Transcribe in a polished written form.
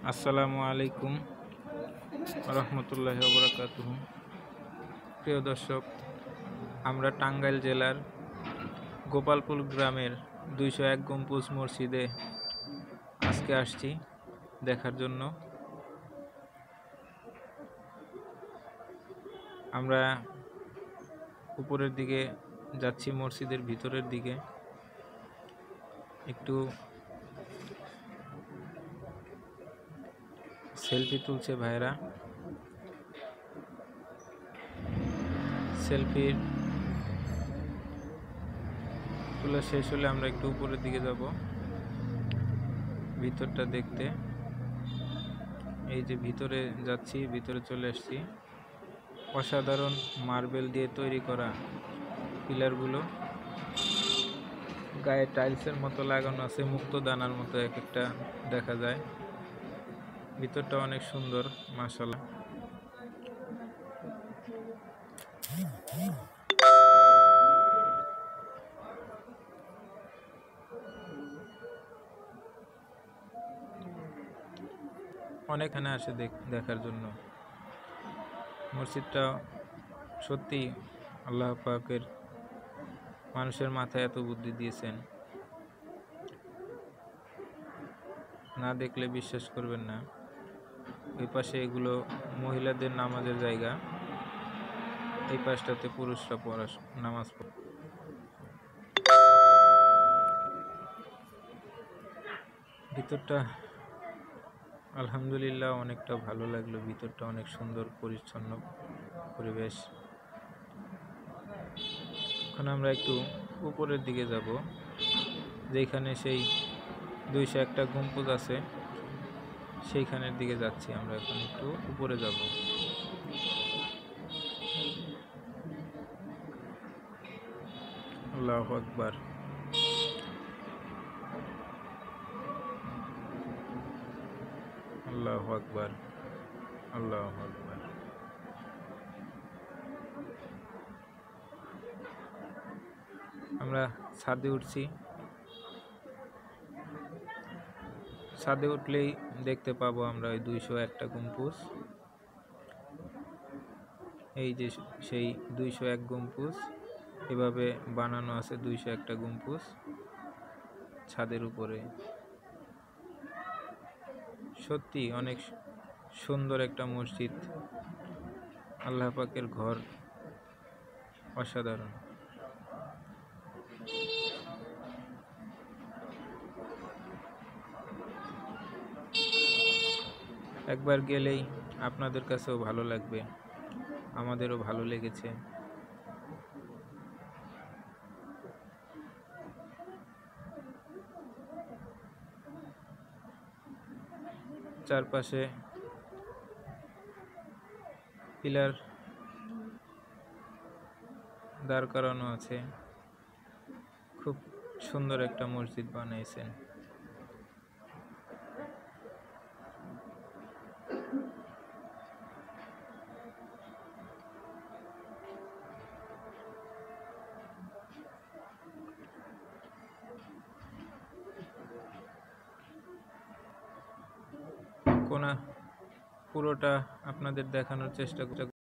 আসসালামু আলাইকুম রহমতুল্লাহি ওয়া বারাকাতুহু। প্রিয় দর্শক, আমরা টাঙ্গাইল জেলার গোপালপুর গ্রামের 201 গম্বুজ মসজিদে আজকে আসছি দেখার জন্য। আমরা উপরের দিকে যাচ্ছি, মসজিদের ভিতরের দিকে। একটু সেলফি তুলছে ভাইরা। সেলফির তোলা শেষ হলে আমরা একটু উপরের দিকে যাব ভিতরটা দেখতে। এই যে ভিতরে যাচ্ছি, ভিতরে চলে আসছি। অসাধারণ মার্বেল দিয়ে তৈরি করা পিলারগুলো, গায়ে টাইলসের মতো লাগানো আছে, মুক্তদানার মতো এক একটা দেখা যায়। ভিতরটা অনেক সুন্দর মাশাআল্লাহ। অনেকখানে আসে দেখার জন্য। মসজিদটা সত্যি আল্লাহ পাকের মানুষের মাথায় এত বুদ্ধি দিয়েছেন, না দেখলে বিশ্বাস করবেন না। ওই পাশে এগুলো মহিলাদের নামাজের জায়গা, এই পাশটাতে পুরুষরা নামাজ পড়ে। ভিতরটা আলহামদুলিল্লাহ অনেকটা ভালো লাগলো। ভিতরটা অনেক সুন্দর, পরিচ্ছন্ন পরিবেশ। এখন আমরা একটু উপরের দিকে যাব, যেখানে সেই 201টা গম্বুজ আছে, সেইখানের দিকে যাচ্ছি। আমরা এখন একটু উপরে যাব। আল্লাহু আকবার, আল্লাহু আকবার, আল্লাহু আকবার। আমরা ছাদে উঠছি। ছাদে উঠলেই দেখতে পাবো আমরা ওই 201টা গম্বুজ। এই যে সেই 201 গম্বুজ, এভাবে বানানো আছে 201টা গম্বুজ ছাদের উপরে। সত্যি অনেক সুন্দর একটা মসজিদ, আল্লাহ পাকের ঘর, অসাধারণ। একবার গেলেই আপনাদের কাছেও ভালো লাগবে, আমাদেরও ভালো লেগেছে। চারপাশে পিলার দাঁড় করানো আছে। খুব সুন্দর একটা মসজিদ বানাইছেন। পুরোটা আপনাদের দেখানোর চেষ্টা